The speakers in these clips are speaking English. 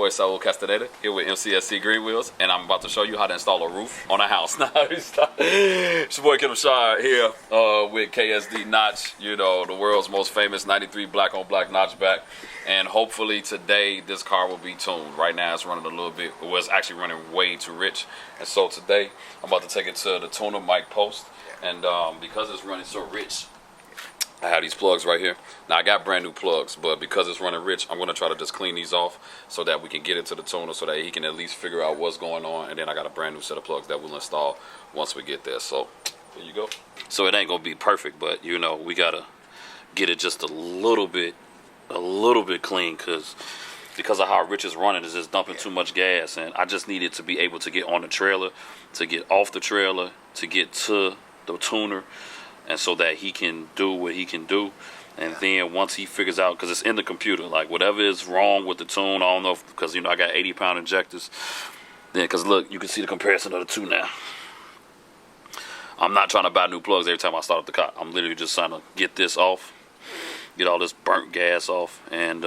boy Saul Castaneda here with MCSC Green Wheels, and I'm about to show you how to install a roof on a house. It's your boy Folleh Shar here with ksdnotch, you know, the world's most famous 93 black on black notchback. And hopefully today this car will be tuned. Right now it's running a little bit, it was actually running way too rich. And so today I'm about to take it to the tuner mic post, and because it's running so rich, I have these plugs right here. Now I got brand new plugs, but because it's running rich, I'm gonna try to just clean these off so that we can get it to the tuner so that he can at least figure out what's going on. And then I got a brand new set of plugs that we'll install once we get there. So there you go. So it ain't gonna be perfect, but you know, we gotta get it just a little bit clean because of how rich it's running. It's just dumping too much gas, and I just needed to be able to get on the trailer, to get off the trailer, to get to the tuner, and so that he can do what he can do. And then once he figures out, because it's in the computer, like whatever is wrong with the tune, I don't know, because you know I got 80-pound injectors. Then, because look, you can see the comparison of the two now. I'm not trying to buy new plugs every time I start up the car. I'm literally just trying to get this off, get all this burnt gas off, and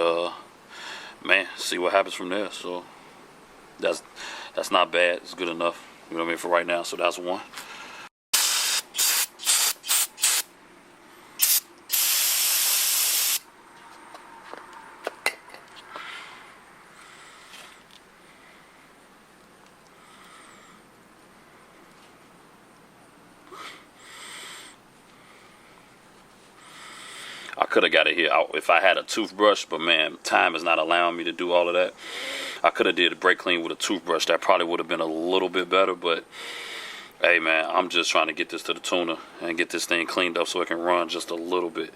man, see what happens from there. So that's not bad. It's good enough, you know what I mean, for right now. So that's one. I could have got it here if I had a toothbrush, but man, time is not allowing me to do all of that. I could have did a brake clean with a toothbrush. That probably would have been a little bit better, but hey man, I'm just trying to get this to the tuner and get this thing cleaned up so it can run just a little bit.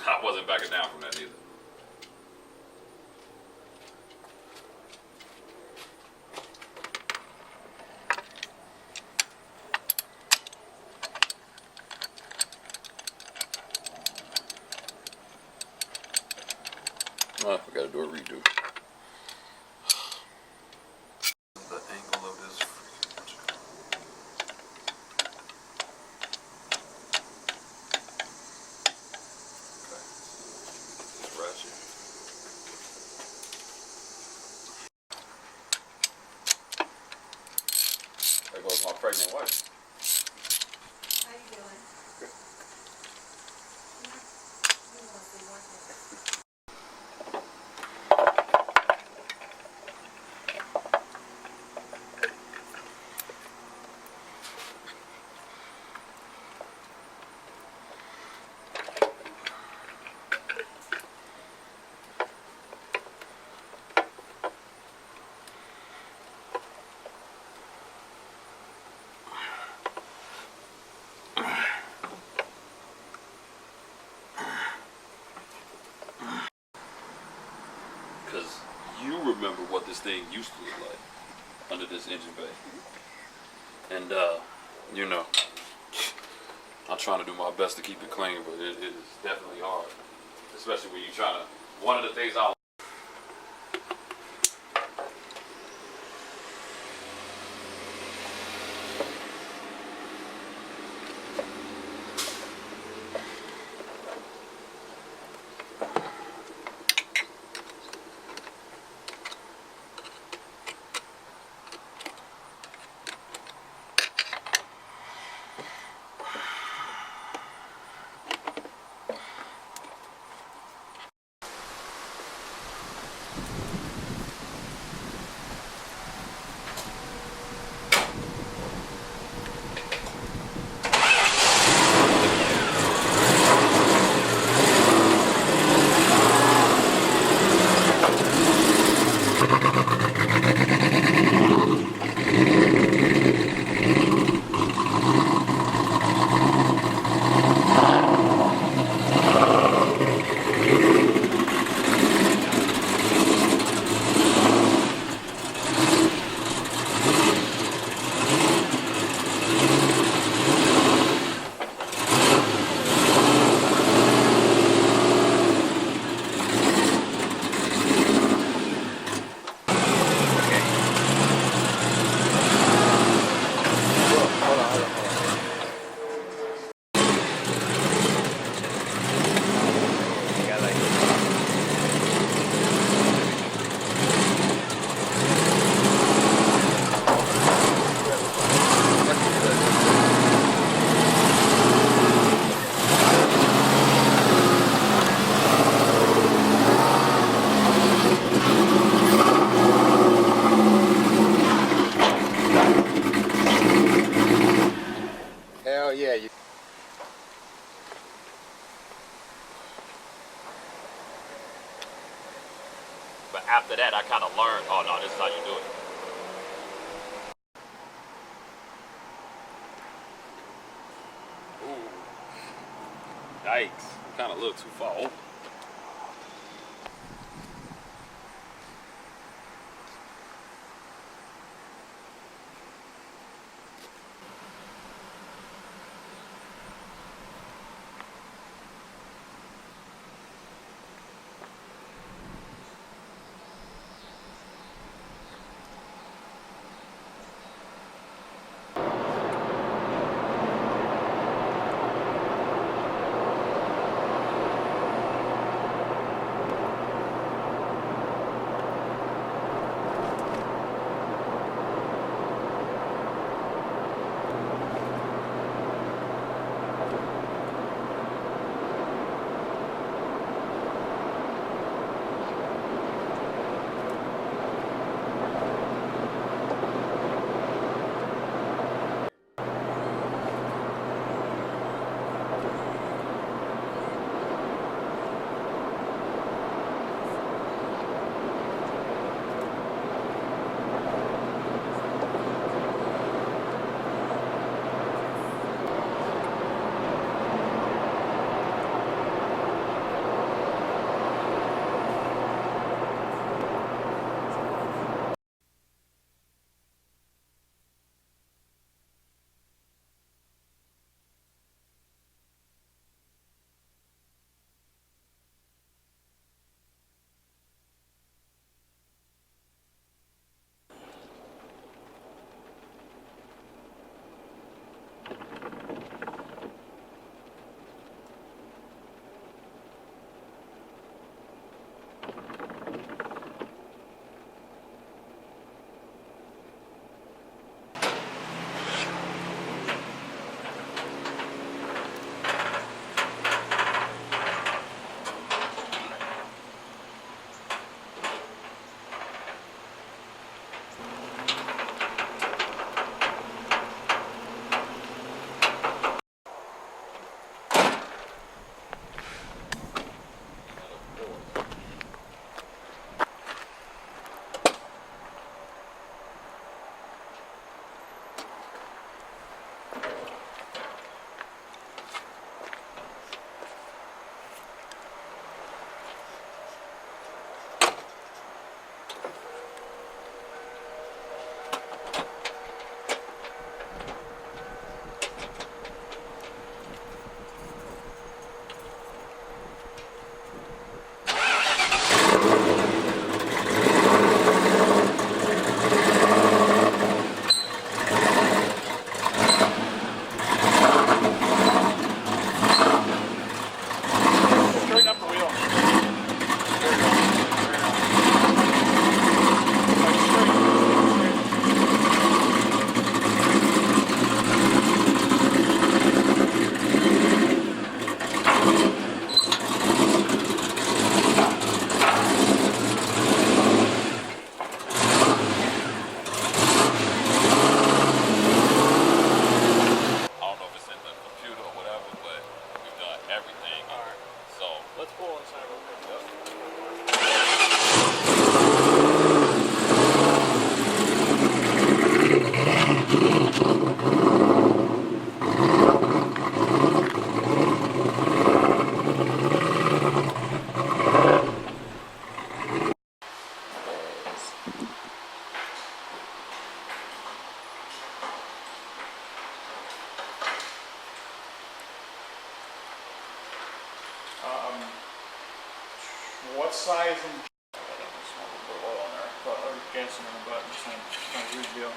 I wasn't backing down from that either. Oh, we gotta do a redo. The angle of this. There goes my pregnant wife. How you doing? Good. Because you remember what this thing used to look like under this engine bay. And, you know, I'm trying to do my best to keep it clean, but it is definitely hard. Especially when you're trying to, one of the things I But after that, I kind of learned, oh no, this is how you do it. Ooh. Yikes. Kind of a little too far open. What size and just want a little oil in there, but or gas in there, but it's not a huge deal.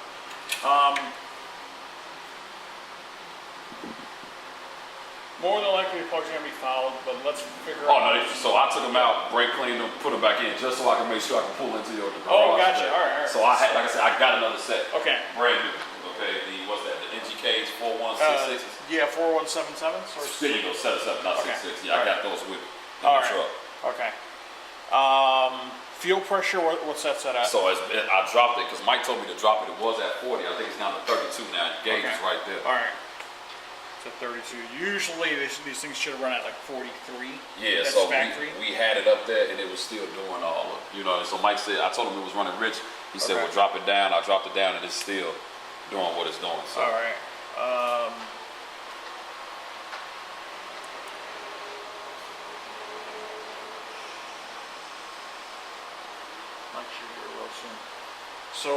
More than likely, the plugs are gonna be fouled, but let's figure Oh out. no, so I took them out, brake cleaned them, put them back in, just so I can make sure I can pull into your garage. Oh, gotcha. today. All right, all right. So I had, like I said, I got another set. Okay. Brand new. Okay, the what's that? The NGKs 4166. Yeah, 4177s or There you go, 77, not Okay. 66. Yeah, I got those with me in All the right. truck. Okay. Fuel pressure. What's that set at? So I dropped it because Mike told me to drop it. It was at 40. I think it's down to 32 now. Your gauge is right there. All right. to 32. Usually these things should run at like 43. Yeah, That's so factory. we had it up there and it was still doing all of, so Mike said, I told him it was running rich. He said, Okay. well, drop it down. I dropped it down and it's still doing what it's doing. So. All right. Not sure here real soon. So,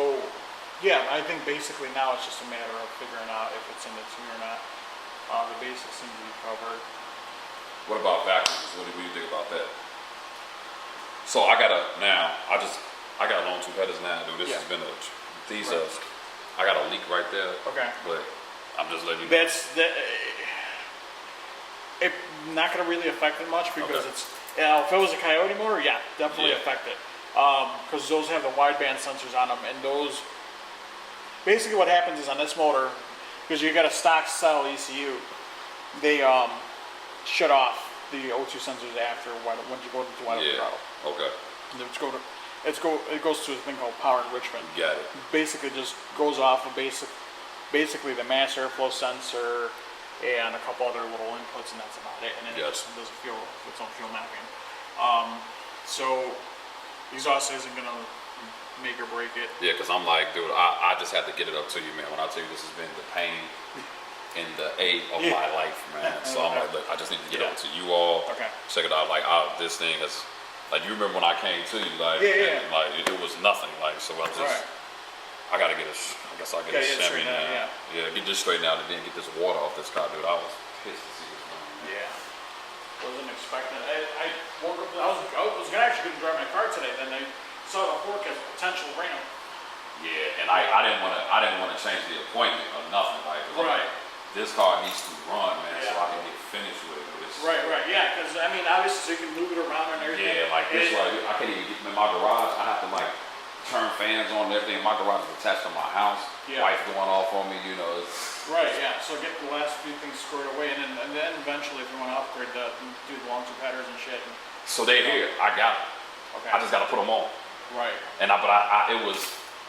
yeah, I think basically now it's just a matter of figuring out if it's in the tune or not. The basics seem to be covered. What about vacuums? What do you think about that? So I got a long tube headers now, dude. This Yeah. has been these Right. I got a leak right there. Okay. But I'm just letting you know. That's it. Not going to really affect it much because Okay. it's. If it was a Coyote motor, yeah, definitely Yeah. affect it. Because those have the wideband sensors on them, and those. Basically, what happens is on this motor, because you got a stock cell ECU, they shut off the O2 sensors after once you go into wide open throttle. Okay. And it goes to a thing called power enrichment. Got it. Basically, just goes off of basically the mass airflow sensor and a couple other little inputs, and that's about it. And then it Yes. just does its own fuel mapping. So exhaust isn't gonna make or break it. Yeah, because I'm like, dude, I just have to get it up to you, man. When I tell you this has been the pain in the A of my life, man. So I'm like, look, I just need to get it up to you all. Okay. Check it out. Like, this thing has, like, you remember when I came to you, like, Yeah. and, like it was nothing. Like, so I just, Right. I gotta get it. I guess I'll get it Gotta get it shimmy straightened out, now. Yeah, get this straightened out and then get this water off this car, dude. I was pissed to see this thing. Yeah. Wasn't expecting. I woke up. I was actually going to drive my car today. Then I saw the forecast potential rain. Yeah, and I didn't want to change the appointment or nothing. Like, 'cause I'm Right. like, this car needs to run, man, so Yeah. I can get finished with it. It's, Right. Yeah. Because I mean, obviously, so you can move it around and everything. Yeah, like this right here, I can't even get in my garage. I have to like turn fans on and everything. My garage is attached to my house. Yeah. Wife going off on me, it's, Right. Yeah. So get the last few things squared away, and then eventually, if you want to upgrade that, do the long tube headers and shit. so they're here. I got them. Okay. I just got to put them on. Right. And it was,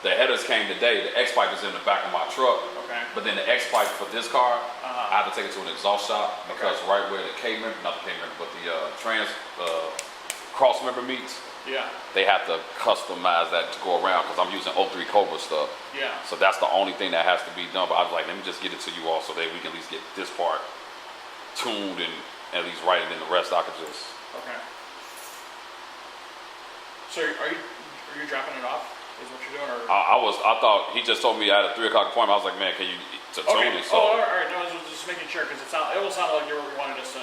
the headers came today. The X pipe is in the back of my truck. Okay. But then the X pipe for this car, Uh-huh. I have to take it to an exhaust shop because right where the K member, not the K member, but the cross member meets, Yeah. they have to customize that to go around because I'm using 03 Cobra stuff. Yeah. So that's the only thing that has to be done. But I was like, let me just get it to you all so that we can at least get this part tuned and at least right, and then the rest I could just. Okay. So are you dropping it off? Is what you're doing, or? I thought he just told me I had a 3 o'clock appointment. I was like, man, can you to tune Okay. it? So all right. No, I was just making sure because it will sound like you wanted us to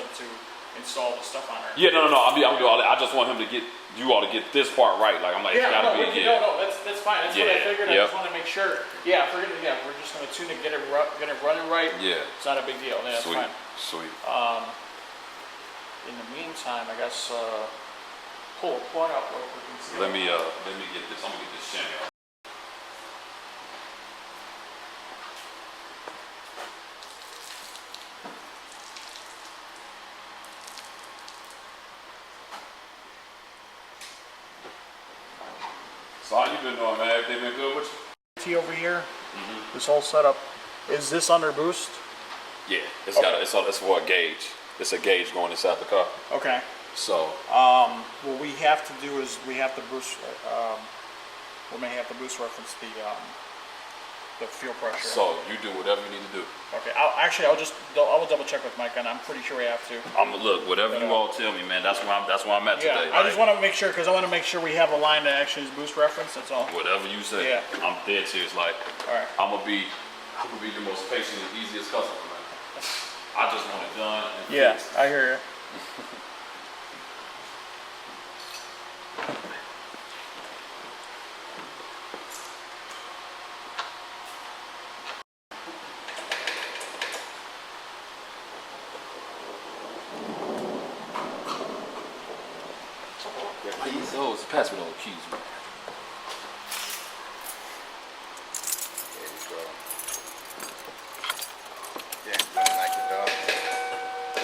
install the stuff on there. yeah, no. I'm doing all that. I just want him to get you all to get this part right. Like I'm like, it's gotta be. No, that's fine. That's what I Yeah, figured. I yep. just want to make sure. Yeah, if we're just gonna tune it, get it running right. Yeah. It's not a big deal. Yeah, that's Sweet. fine. Sweet. In the meantime, I guess pull a plug up real quick and see. Let me get this. I'm gonna get this shimmy off. So how you been doing, man? Everything been good with you? T over here. This whole setup is this under boost? Yeah, it's it's for a gauge. It's a gauge going inside the car. Okay. So What we have to do is we have to boost. We may have to boost reference the fuel pressure. so you do whatever you need to do. Okay. I will double check with Mike, and I'm pretty sure we have to. Look, whatever you all tell me, man. That's where I'm at Yeah. today. I just want to make sure because I want to make sure we have a line that actually is boost reference. That's all. Whatever you say. Yeah. I'm dead serious. Like All right. I'm gonna be the most patient and easiest customer, man. I just want it done. And Yeah, fixed. I hear you. Keys, those pass me those keys, man. There you go. Yeah, running like a dog.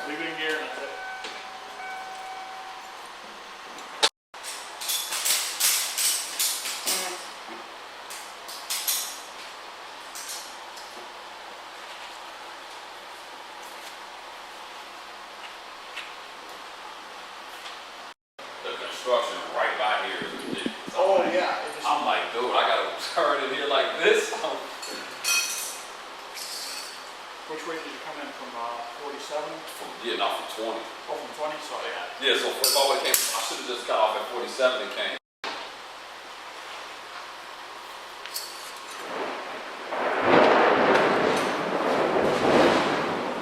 Leave it in gear. And that's it. construction right by here is ridiculous. Oh yeah. I'm like, dude, I gotta turn in here like this. Which way did you come in from 47? Yeah, not from 20. Oh, from 20. So yeah. Yeah, so if I would came, I should have just got off at 47 and came.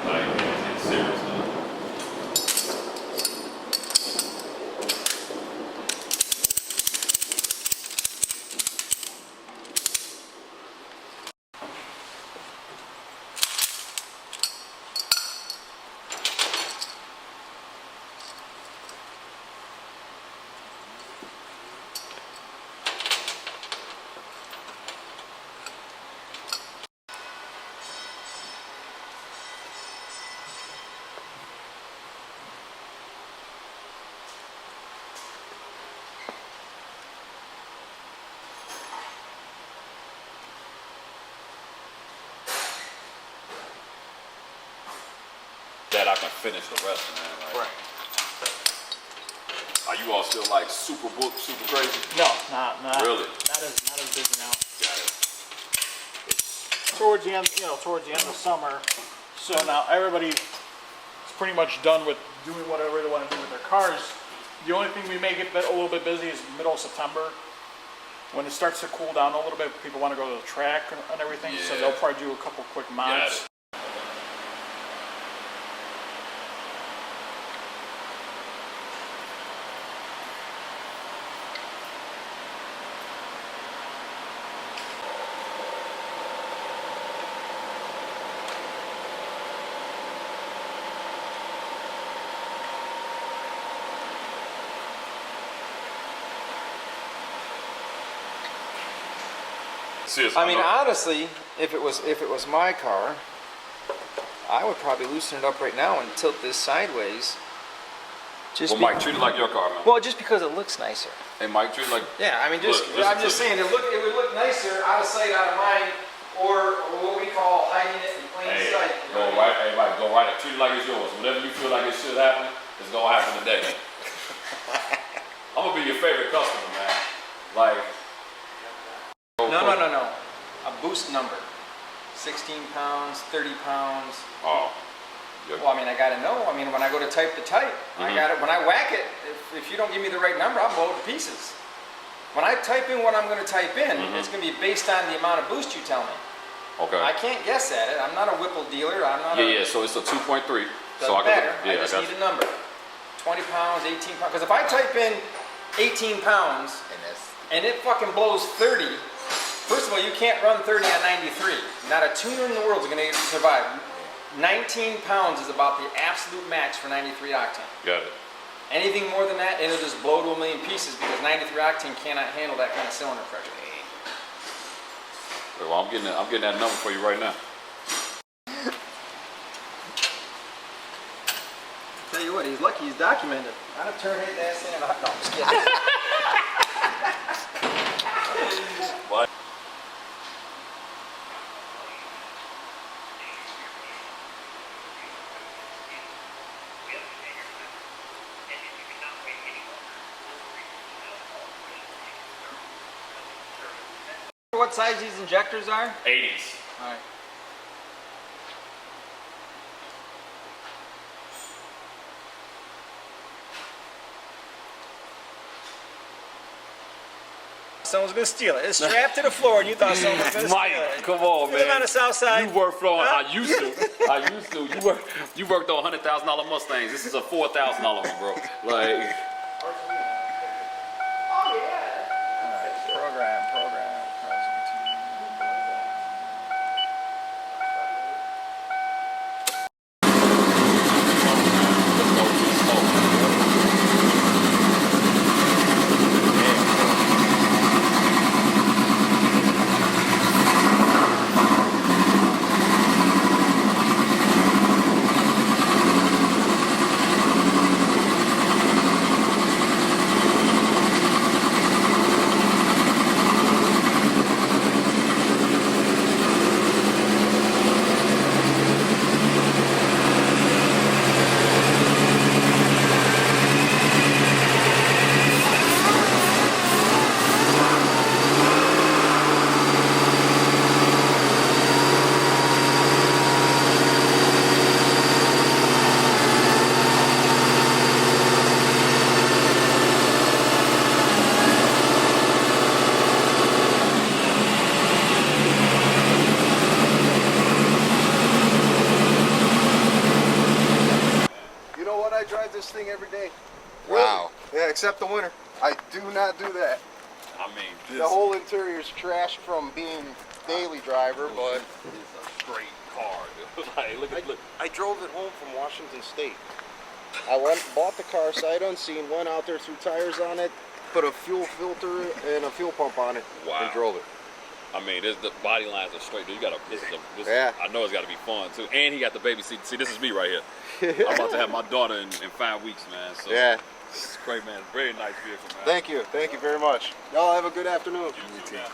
Like, it's serious now. That I can finish the rest, man. Like, Right. are you all still like super booked, super crazy? No, not Really? Not as busy now. Got it. Towards the end, towards the end of summer. So now everybody's pretty much done with doing whatever they want to do with their cars. The only thing we may get a little bit busy is middle of September. When it starts to cool down a little bit, people want to go to the track and everything. So Yeah. they'll probably do a couple quick mods. Seriously, I mean, know. honestly, if it was my car, I would probably loosen it up right now and tilt this sideways. Just Well, Mike, treat it like your car, man. well, just because it looks nicer. Hey, Mike, treat it like. Yeah, I mean, just Look, I'm listen just to me. saying it would look nicer out of sight, out of mind, or what we call hiding it in plain Hey, sight. go right. Hey, Mike, go right. Treat it like it's yours. Whatever you feel like it should happen, it's gonna happen today. I'm gonna be your favorite customer, man. Like. No. A boost number. 16 pounds, 30 pounds. Oh. Well, I mean, I gotta know. I mean, when I go to type the type, I got it. When I whack it, if you don't give me the right number, I'll blow it to pieces. When I type in what I'm going to type in, it's going to be based on the amount of boost you tell me. Okay. I can't guess at it. I'm not a Whipple dealer. I'm not. Yeah. So it's a 2.3. Doesn't So I matter. can. Yeah, I just got need you. a number. 20 pounds, 18 pounds. Because if I type in 18 pounds And that's and it fucking blows 30, first of all, you can't run 30 on 93. Not a tuner in the world is going to survive. 19 pounds is about the absolute max for 93 octane. Got it. Anything more than that, it'll just blow to a million pieces because 93 octane cannot handle that kind of cylinder pressure. Well, I'm getting that number for you right now. Tell you what, he's lucky he's documented. I'd have turned his ass in and no, I'm just kidding. What? What size these injectors are? 80s. All right. Someone's gonna steal it. It's strapped to the floor, and you thought someone was gonna Mike, steal it. come on, Living man. on the south side. You worked on. I used to. You worked on $100,000 Mustangs. This is a $4,000 one, bro. Like. Program. except the winter. I do not do that. I mean, this The whole interior is trashed from being daily driver, but is a straight car, dude. Like, look. I drove it home from Washington State. I went, bought the car sight unseen, went out there, threw tires on it, put a fuel filter and a fuel pump on it, Wow. and drove it. I mean, the body lines are straight, dude. You gotta, Yeah. I know it's gotta be fun too. And he got the baby seat. See, this is me right here. I'm about to have my daughter in 5 weeks, man. So Yeah. this is great, man. Very nice vehicle, man. Thank you very much. Y'all have a good afternoon. You too, man.